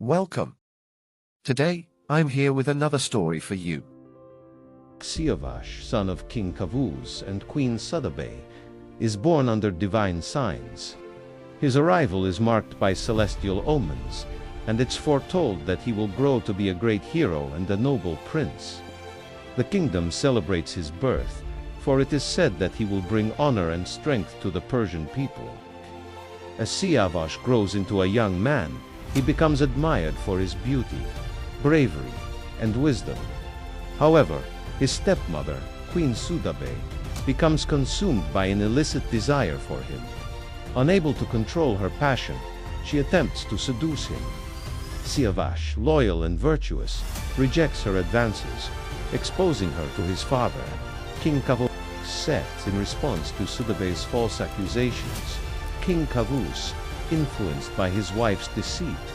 Welcome. Today, I'm here with another story for you. Siavash, son of King Kavuz and Queen Sudabe, is born under divine signs. His arrival is marked by celestial omens, and it's foretold that he will grow to be a great hero and a noble prince. The kingdom celebrates his birth, for it is said that he will bring honor and strength to the Persian people. As Siavash grows into a young man, he becomes admired for his beauty, bravery, and wisdom. However, his stepmother, Queen Sudabe, becomes consumed by an illicit desire for him. Unable to control her passion, she attempts to seduce him. Siavash, loyal and virtuous, rejects her advances, exposing her to his father, King Kavuz. Set in response to Sudabe's false accusations, King Kavuz, influenced by his wife's deceit,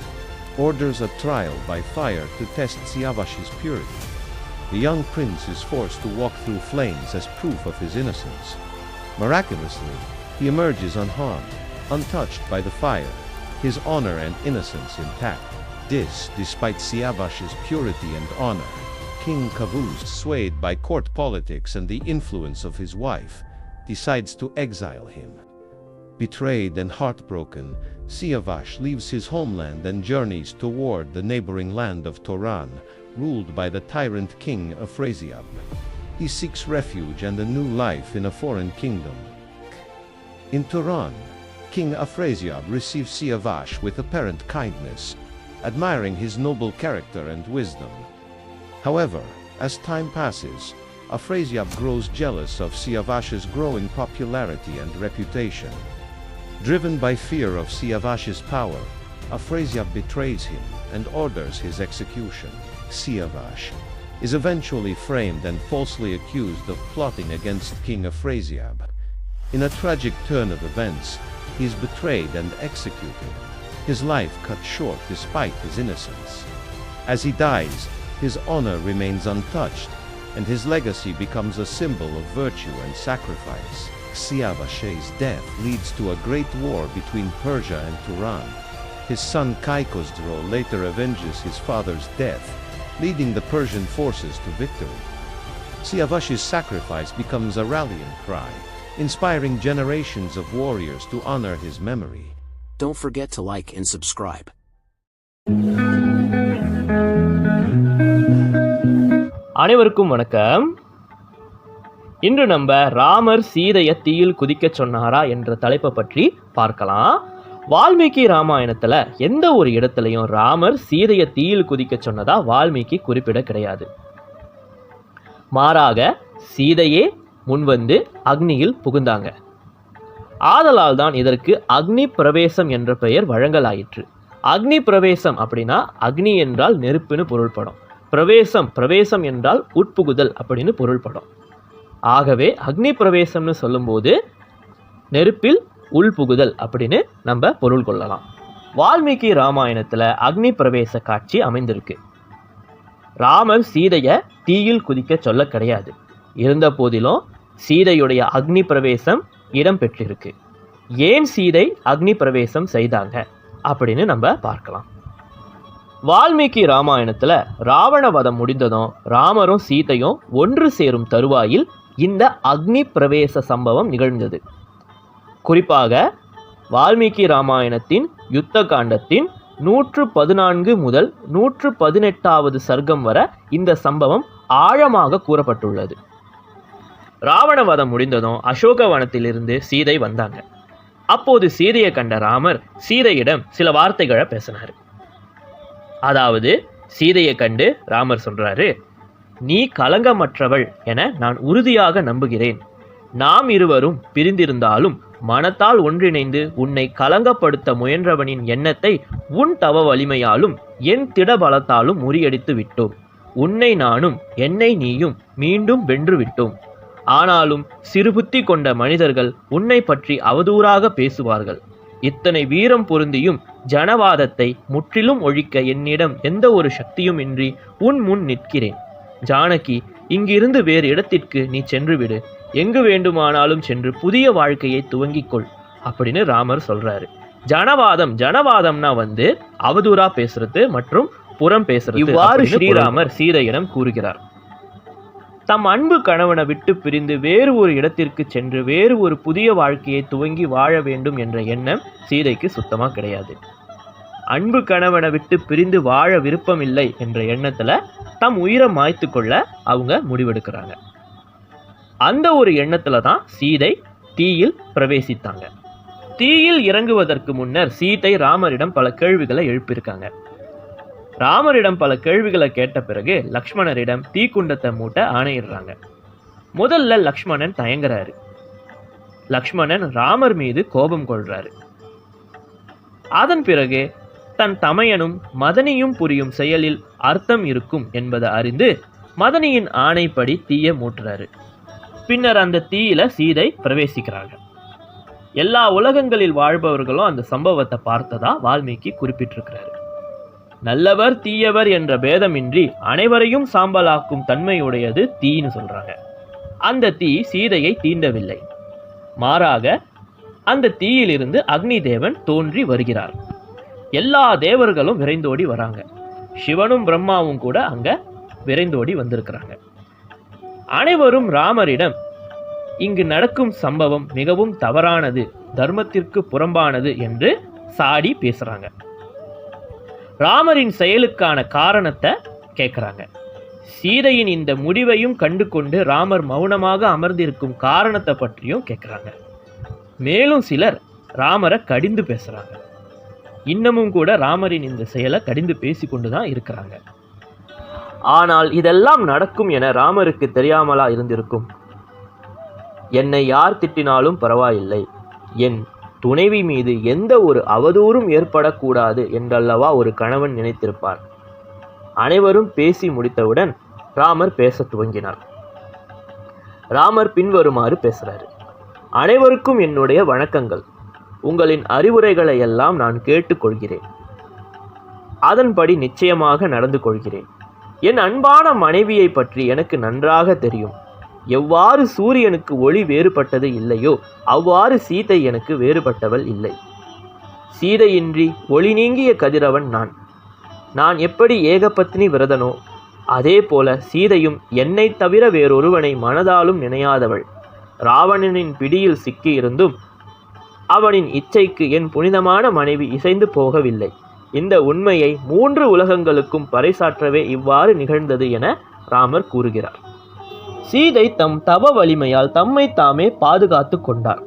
orders a trial by fire to test Siavash's purity. The young prince is forced to walk through flames as proof of his innocence. Miraculously, he emerges unharmed, untouched by the fire, his honor and innocence intact. This, despite Siavash's purity and honor. King Kavuz, swayed by court politics and the influence of his wife, decides to exile him. Betrayed and heartbroken, Siavash leaves his homeland and journeys toward the neighboring land of Turan, ruled by the tyrant king Afrasiab. He seeks refuge and a new life in a foreign kingdom. In Turan, King Afrasiab receives Siavash with apparent kindness, admiring his noble character and wisdom. However, as time passes, Afrasiab grows jealous of Siavash's growing popularity and reputation. Driven by fear of Siavash's power, Afrasiab betrays him and orders his execution. Siavash is eventually framed and falsely accused of plotting against King Afrasiab. In a tragic turn of events, he is betrayed and executed, his life cut short despite his innocence. As he dies, his honor remains untouched, and his legacy becomes a symbol of virtue and sacrifice. Siavash's death leads to a great war between Persia and Turan. His son Kaikosdro later avenges his father's death, leading the Persian forces to victory. Siavash's sacrifice becomes a rallying cry, inspiring generations of warriors to honor his memory. Don't forget to like and subscribe. அனைவருக்கும் வணக்கம். இன்று நம்ம ராமர் சீதையை தீயில் குதிக்க சொன்னாரா என்ற தலைப்பை பற்றி பார்க்கலாம். வால்மீகி ராமாயணத்துல எந்த ஒரு இடத்துலையும் ராமர் சீதையை தீயில் குதிக்க சொன்னதா வால்மீகி குறிப்பிட கிடையாது. மாறாக சீதையே முன்வந்து அக்னியில் புகுந்தாங்க. ஆதலால் தான் இதற்கு அக்னி பிரவேசம் என்ற பெயர் வழங்கலாயிற்று. அக்னி பிரவேசம் அப்படின்னா அக்னி என்றால் நெருப்புன்னு பொருள்படும். பிரவேசம் என்றால் உட்புகுதல் அப்படின்னு பொருள்படும். ஆகவே அக்னி பிரவேசம்னு சொல்லும்போது நெருப்பில் உள்புகுதல் அப்படின்னு நம்ம பொருள் கொள்ளலாம். வால்மீகி ராமாயணத்தில் அக்னி பிரவேச காட்சி அமைந்திருக்கு. ராமர் சீதையை தீயில் குதிக்க சொல்ல கிடையாது. இருந்த போதிலும் சீதையுடைய அக்னி பிரவேசம் இடம் பெற்றிருக்கு. ஏன் சீதை அக்னி பிரவேசம் செய்தாங்க அப்படின்னு நம்ம பார்க்கலாம். வால்மீகி ராமாயணத்தில் ராவண வதம் முடிந்ததும் ராமரும் சீதையும் ஒன்று சேரும் தருவாயில் இந்த அக்னி பிரவேச சம்பவம் நிகழ்ந்தது. குறிப்பாக வால்மீகி ராமாயணத்தின் யுத்த காண்டத்தின் 114 முதல் 118வது சர்க்கம் வரை இந்த சம்பவம் ஆழமாக கூறப்பட்டுள்ளது. ராவண வதம் முடிந்ததும் அசோகவனத்திலிருந்து சீதை வந்தாங்க. அப்போது சீதையை கண்ட ராமர் சீதையிடம் சில வார்த்தைகளை பேசினார். அதாவது சீதையை கண்டு ராமர் சொல்றாரு, நீ கலங்கமற்றவள் என நான் உறுதியாக நம்புகிறேன். நாம் இருவரும் பிரிந்திருந்தாலும் மனத்தால் ஒன்றிணைந்து உன்னை கலங்கப்படுத்த முயன்றவனின் எண்ணத்தை உன் தவ வலிமையாலும் என் திடபலத்தாலும் முறியடித்து விட்டோம். உன்னை நானும் என்னை நீயும் மீண்டும் வென்று விட்டோம். ஆனாலும் சிறுபுத்தி கொண்ட மனிதர்கள் உன்னை பற்றி அவதூறாக பேசுவார்கள். இத்தனை வீரம் பொருந்தியும் ஜனவாதத்தை முற்றிலும் ஒழிக்க என்னிடம் எந்த ஒரு சக்தியும் இன்றி உன் முன் நிற்கிறேன். ஜானகி, இங்கிருந்து வேறு இடத்திற்கு நீ சென்று விடு. எங்கு வேண்டுமானாலும் சென்று புதிய வாழ்க்கையை துவங்கிக்கொள் அப்படின்னு ராமர் சொல்றாரு. ஜனவாதம்னா அவதூறா பேசுறது மற்றும் புறம் பேசுறது. இவ்வாறு ஸ்ரீராமர் சீதையிடம் கூறுகிறார். தம் அன்பு கணவனை விட்டு பிரிந்து வேறு ஒரு இடத்திற்கு சென்று வேறு ஒரு புதிய வாழ்க்கையை துவங்கி வாழ வேண்டும் என்ற எண்ணம் சீதைக்கு சுத்தமா கிடையாது. அன்பு கணவனை விட்டு பிரிந்து வாழ விருப்பம் இல்லை என்ற எண்ணத்துல தம் உயிரை மாய்த்து கொள்ள அவங்க முடிவெடுக்கிறாங்க. அந்த ஒரு எண்ணத்துல தான் சீதை தீயில் பிரவேசித்தாங்க. தீயில் இறங்குவதற்கு முன்னர் சீதை ராமரிடம் பல கேள்விகளை எழுப்பியிருக்காங்க. ராமரிடம் பல கேள்விகளை கேட்ட பிறகு லக்ஷ்மணரிடம் தீக்குண்டத்தை மூட்ட ஆணையிடுறாங்க. முதல்ல லக்ஷ்மணன் தயங்குறாரு. லக்ஷ்மணன் ராமர் மீது கோபம் கொள்றாரு. அதன் பிறகு தன் தமையனும் மதனியும் புரியும் செயலில் அர்த்தம் இருக்கும் என்பதை அறிந்து மதனியின் ஆணைப்படி தீய மூட்டுறாரு. பின்னர் அந்த தீயில சீதை பிரவேசிக்கிறாங்க. எல்லா உலகங்களில் வாழ்பவர்களும் அந்த சம்பவத்தை பார்த்ததா வால்மீகி குறிப்பிட்டிருக்கிறாரு. நல்லவர் தீயவர் என்ற பேதமின்றி அனைவரையும் சாம்பலாக்கும் தன்மையுடையது தீன்னு சொல்றாங்க. அந்த தீ சீதையை தீண்டவில்லை. மாறாக அந்த தீயிலிருந்து அக்னி தேவன் தோன்றி வருகிறார். எல்லா தேவர்களும் விரைந்தோடி வராங்க. சிவனும் பிரம்மாவும் கூட அங்க விரைந்தோடி வந்திருக்கிறாங்க. அனைவரும் ராமரிடம் இங்கு நடக்கும் சம்பவம் மிகவும் தவறானது, தர்மத்திற்கு புறம்பானது என்று சாடி பேசுறாங்க. ராமரின் செயலுக்கான காரணத்தை கேட்கிறாங்க. சீதையின் இந்த முடிவையும் கண்டு கொண்டு ராமர் மௌனமாக அமர்ந்திருக்கும் காரணத்தை பற்றியும் கேட்கிறாங்க. மேலும் சிலர் ராமரை கடிந்து பேசுறாங்க. இன்னமும் கூட ராமரின் இந்த செயலை கடிந்து பேசி கொண்டுதான் இருக்கிறாங்க. ஆனால் இதெல்லாம் நடக்கும் என ராமருக்கு தெரியாமலா இருந்திருக்கும்? என்னை யார் திட்டினாலும் பரவாயில்லை, என் துணைவி மீது எந்த ஒரு அவதூறும் ஏற்படக்கூடாது என்றல்லவா ஒரு கணவன் நினைத்திருப்பார். அனைவரும் பேசி முடித்தவுடன் ராமர் பேச துவங்கினார். ராமர் பின்வருமாறு பேசுறாரு. அனைவருக்கும் என்னுடைய வணக்கங்கள். உங்களின் அறிவுரைகளை எல்லாம் நான் கேட்டுக்கொள்கிறேன். அதன்படி நிச்சயமாக நடந்து கொள்கிறேன். என் அன்பான மனைவியை பற்றி எனக்கு நன்றாக தெரியும். எவ்வாறு சூரியனுக்கு ஒளி வேறுபட்டது இல்லையோ அவ்வாறு சீதை எனக்கு வேறுபட்டவள் இல்லை. சீதையின்றி ஒளி நீங்கிய கதிரவன் நான். நான் எப்படி ஏகபத்னி விரதனோ அதே போல சீதையும் என்னை தவிர வேறொருவனை மனதாலும் நினையாதவள். ராவணனின் பிடியில் சிக்கியிருந்தும் அவனின் இச்சைக்கு என் புனிதமான மனைவி இசைந்து போகவில்லை. இந்த உண்மையை 3 உலகங்களுக்கும் பறைசாற்றவே இவ்வாறு நிகழ்ந்தது என ராமர் கூறுகிறார். சீதை தம் தவ வலிமையால் தம்மை தாமே பாதுகாத்து கொண்டார்.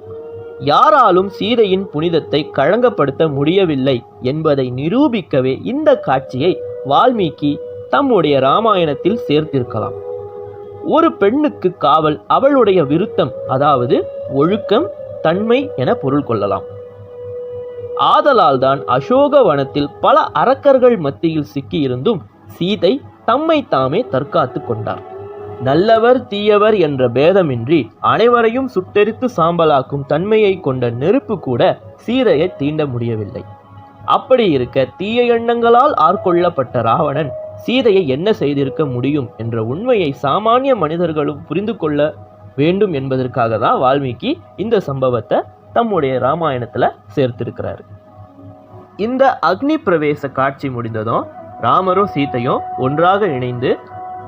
யாராலும் சீதையின் புனிதத்தை களங்கப்படுத்த முடியவில்லை என்பதை நிரூபிக்கவே இந்த காட்சியை வால்மீகி தம்முடைய ராமாயணத்தில் சேர்த்திருக்கலாம். ஒரு பெண்ணுக்கு காவல் அவளுடைய விருத்தம், அதாவது ஒழுக்கம், தன்மை என பொருள் கொள்ளலாம். ஆதலால் தான் அசோக வனத்தில் பல அரக்கர்கள் மத்தியில் சிக்கியிருந்தும் சீதை தம்மை தாமே தற்காத்து கொண்டார். நல்லவர் தீயவர் என்ற பேதமின்றி அனைவரையும் சுட்டெரித்து சாம்பலாக்கும் தன்மையை கொண்ட நெருப்பு கூட சீதையை தீண்ட முடியவில்லை. அப்படி இருக்க தீய எண்ணங்களால் ஆட்கொள்ளப்பட்ட ராவணன் சீதையை என்ன செய்திருக்க முடியும் என்ற உண்மையை சாமானிய மனிதர்களும் புரிந்து கொள்ள வேண்டும் என்பதற்காக தான் வால்மீகி இந்த சம்பவத்தை தம்முடைய ராமாயணத்துல சேர்த்திருக்கிறாரு. இந்த அக்னி பிரவேச காட்சி முடிந்ததும் ராமரும் சீதையும் ஒன்றாக இணைந்து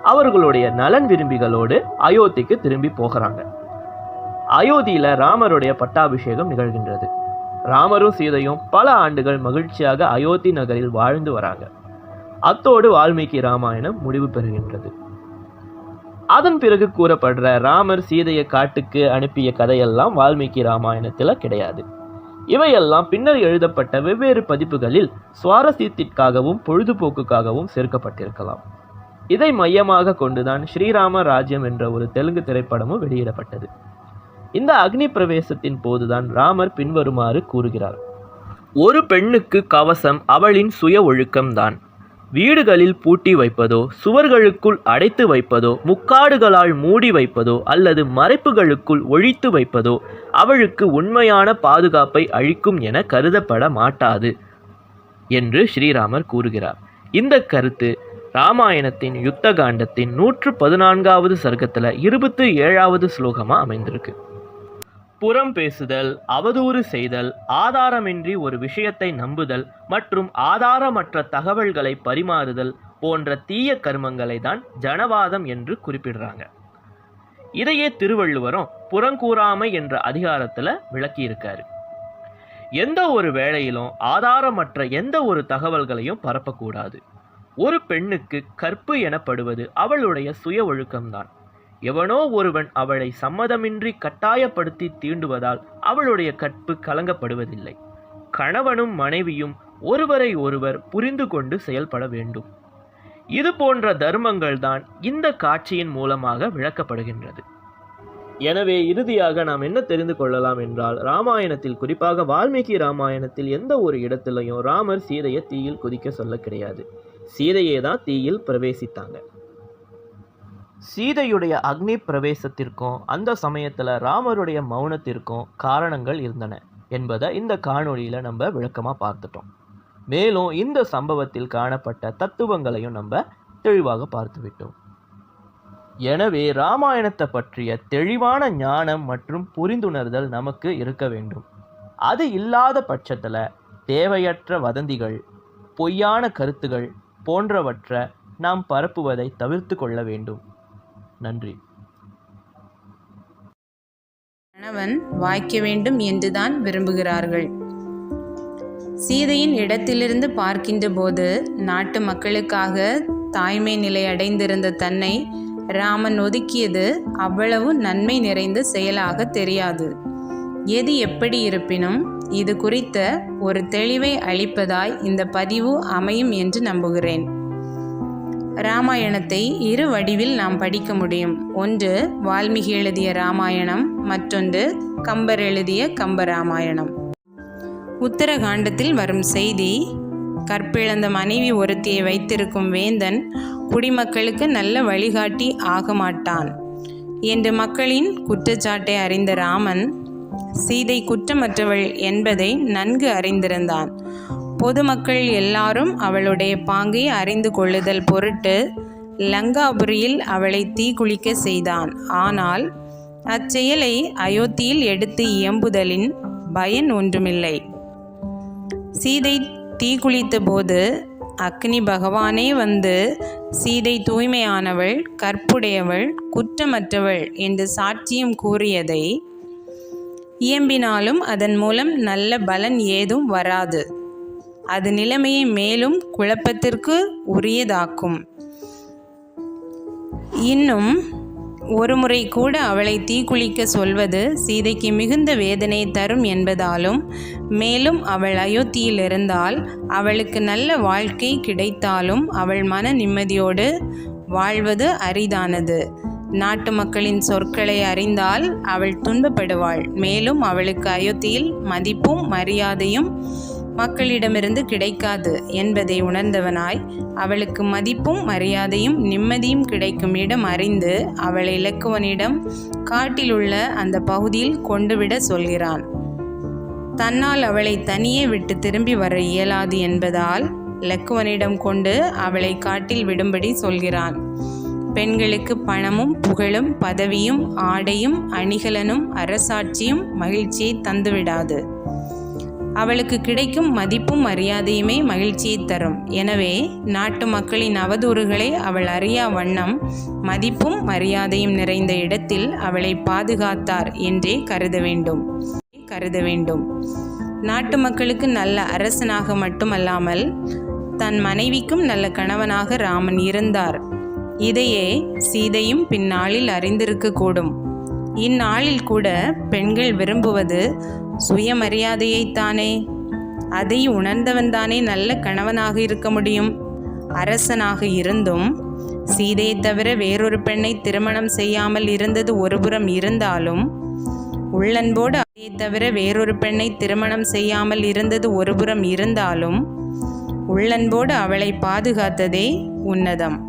அவர்களுடைய நலன் விரும்பிகளோடு அயோத்திக்கு திரும்பி போகிறாங்க. அயோத்தியில ராமருடைய பட்டாபிஷேகம் நிகழ்கின்றது. ராமரும் சீதையும் பல ஆண்டுகள் மகிழ்ச்சியாக அயோத்தி நகரில் வாழ்ந்து வராங்க. அத்தோடு வால்மீகி ராமாயணம் முடிவு பெறுகின்றது. அதன் பிறகு கூறப்படுற ராமர் சீதையை காட்டுக்கு அனுப்பிய கதையெல்லாம் வால்மீகி ராமாயணத்துல கிடையாது. இவையெல்லாம் பின்னர் எழுதப்பட்ட வெவ்வேறு பதிப்புகளில் சுவாரஸ்யத்திற்காகவும் பொழுதுபோக்குக்காகவும் சேர்க்கப்பட்டிருக்கலாம். இதை மையமாக கொண்டுதான் ஸ்ரீராம ராஜ்யம் என்ற ஒரு தெலுங்கு திரைப்படமும் வெளியிடப்பட்டது. இந்த அக்னி பிரவேசத்தின் போதுதான் ராமர் பின்வருமாறு கூறுகிறார். ஒரு பெண்ணுக்கு கவசம் அவளின் சுய ஒழுக்கம்தான். வீடுகளில் பூட்டி வைப்பதோ, சுவர்களுக்குள் அடைத்து வைப்பதோ, முக்காடுகளால் மூடி வைப்பதோ அல்லது மறைப்புகளுக்குள் ஒழித்து வைப்பதோ அவளுக்கு உண்மையான பாதுகாப்பை அளிக்கும் என கருதப்பட மாட்டாது என்று ஸ்ரீராமர் கூறுகிறார். இந்த கருத்து ராமாயணத்தின் யுத்த காண்டத்தின் 114வது சர்க்கத்தில் 27வது ஸ்லோகமாக அமைந்திருக்கு. புறம் பேசுதல், அவதூறு செய்தல், ஆதாரமின்றி ஒரு விஷயத்தை நம்புதல் மற்றும் ஆதாரமற்ற தகவல்களை பரிமாறுதல் போன்ற தீய கர்மங்களை தான் ஜனவாதம் என்று குறிப்பிடுறாங்க. இதையே திருவள்ளுவரும் புறங்கூறாமை என்ற அதிகாரத்தில் விளக்கியிருக்காரு. எந்த ஒரு வேளையிலும் ஆதாரமற்ற எந்த ஒரு தகவல்களையும் பரப்பக்கூடாது. ஒரு பெண்ணுக்கு கற்பு எனப்படுவது அவளுடைய சுய ஒழுக்கம்தான். எவனோ ஒருவன் அவளை சம்மதமின்றி கட்டாயப்படுத்தி தீண்டுவதால் அவளுடைய கற்பு கலங்கப்படுவதில்லை. கணவனும் மனைவியும் ஒருவரை ஒருவர் புரிந்து கொண்டு செயல்பட வேண்டும். இது போன்ற தர்மங்கள் தான் இந்த காட்சியின் மூலமாக விளக்கப்படுகின்றது. எனவே இறுதியாக நாம் என்ன தெரிந்து கொள்ளலாம் என்றால், ராமாயணத்தில், குறிப்பாக வால்மீகி ராமாயணத்தில் எந்த ஒரு இடத்திலையும் ராமர் சீதையை தீயில் குதிக்க சொல்ல கிடையாது. சீதையே தான் தீயில் பிரவேசித்தாங்க. சீதையுடைய அக்னி பிரவேசத்திற்கும் அந்த சமயத்தில் ராமருடைய மௌனத்திற்கும் காரணங்கள் இருந்தன என்பதை இந்த காணொளியில் நம்ம விளக்கமாக பார்த்துட்டோம். மேலும் இந்த சம்பவத்தில் காணப்பட்ட தத்துவங்களையும் நம்ம தெளிவாக பார்த்துவிட்டோம். எனவே ராமாயணத்தை பற்றிய தெளிவான ஞானம் மற்றும் புரிந்துணர்தல் நமக்கு இருக்க வேண்டும். அது இல்லாத பட்சத்தில் தேவையற்ற வதந்திகள், பொய்யான கருத்துகள் போன்றவற்றை நாம் பரப்புவதை தவிர்த்து கொள்ள வேண்டும். நன்றி. கணவன் வாய்க்க வேண்டும் என்றுதான் விரும்புகிறார்கள். சீதையின் இடத்திலிருந்து பார்க்கின்ற போது நாட்டு மக்களுக்காக தாய்மை நிலை அடைந்திருந்த தன்னை ராமன் ஒதுக்கியது அவ்வளவு நன்மை நிறைந்த செயலாக தெரியாது. எது எப்படி இருப்பினும் இது குறித்த ஒரு தெளிவை அளிப்பதாய் இந்த பதிவு அமையும் என்று நம்புகிறேன். ராமாயணத்தை இரு வடிவில் நாம் படிக்க முடியும். ஒன்று வால்மீகி எழுதிய ராமாயணம், மற்றொன்று கம்பர் எழுதிய கம்பராமாயணம். உத்தரகாண்டத்தில் வரும் செய்தி, கற்பிழந்த மனைவி ஒருத்தியை வைத்திருக்கும் வேந்தன் குடிமக்களுக்கு நல்ல வழிகாட்டி ஆக மாட்டான் என்று மக்களின் குற்றச்சாட்டை அறிந்த ராமன் சீதை குற்றமற்றவள் என்பதை நன்கு அறிந்திருந்தான். பொதுமக்கள் எல்லாரும் அவளுடைய பாங்கை அறிந்து கொள்ளுதல் பொருட்டு லங்காபுரியில் அவளை தீக்குளிக்க செய்தான். ஆனால் அச்செயலை அயோத்தியில் எடுத்து இயம்புதலின் பயன் ஒன்றுமில்லை. சீதை தீக்குளித்த போது அக்னி பகவானே வந்து சீதை தூய்மையானவள், கற்புடையவள், குற்றமற்றவள் என்று சாட்சியம் கூறியதை இயம்பினாலும் அதன் மூலம் நல்ல பலன் ஏதும் வராது. அது நிலைமையை மேலும் குழப்பத்திற்கு உரியதாக்கும். இன்னும் ஒரு முறை கூட அவளை தீக்குளிக்க சொல்வது சீதைக்கு மிகுந்த வேதனை தரும் என்பதாலும், மேலும் அவள் அயோத்தியில் இருந்தால் அவளுக்கு நல்ல வாழ்க்கை கிடைத்தாலும் அவள் மன நிம்மதியோடு வாழ்வது அரிதானது. நாட்டு மக்களின் சொற்களை அறிந்தால் அவள் துன்பப்படுவாள். மேலும் அவளுக்கு அயோத்தியில் மதிப்பும் மரியாதையும் மக்களிடமிருந்து கிடைக்காது என்பதை உணர்ந்தவனாய் அவளுக்கு மதிப்பும் மரியாதையும் நிம்மதியும் கிடைக்கும் இடம் அறிந்து அவளை இலக்குவனிடம் காட்டிலுள்ள அந்த பகுதியில் கொண்டுவிட சொல்கிறான். தன்னால் அவளை தனியே விட்டு திரும்பி வர இயலாது என்பதால் இலக்குவனிடம் கொண்டு அவளை காட்டில் விடும்படி சொல்கிறான். பெண்களுக்கு பணமும் புகழும் பதவியும் ஆடையும் அணிகலனும் அரசாட்சியும் மகிழ்ச்சியை தந்துவிடாது. அவளுக்கு கிடைக்கும் மதிப்பும் மரியாதையுமே மகிழ்ச்சியை தரும். எனவே நாட்டு மக்களின் அவதூறுகளை அவள் அறியா வண்ணம் மதிப்பும் மரியாதையும் நிறைந்த இடத்தில் அவளை பாதுகாத்தார் என்றே கருத வேண்டும். நாட்டு மக்களுக்கு நல்ல அரசனாக மட்டுமல்லாமல் தன் மனைவிக்கும் நல்ல கணவனாக ராமன் இருந்தார். இதையே சீதையும் பின்னாளில் அறிந்திருக்கக்கூடும். இந்நாளில் கூட பெண்கள் விரும்புவது சுயமரியாதையைத்தானே. அதை உணர்ந்தவன்தானே நல்ல கணவனாக இருக்க முடியும். அரசனாக இருந்தும் சீதையை தவிர வேறொரு பெண்ணை திருமணம் செய்யாமல் இருந்தது ஒருபுறம் இருந்தாலும், உள்ளன்போடு அதை தவிர வேறொரு பெண்ணை திருமணம் செய்யாமல் இருந்தது ஒருபுறம் இருந்தாலும், உள்ளன்போடு அவளை பாதுகாத்ததே உன்னதம்.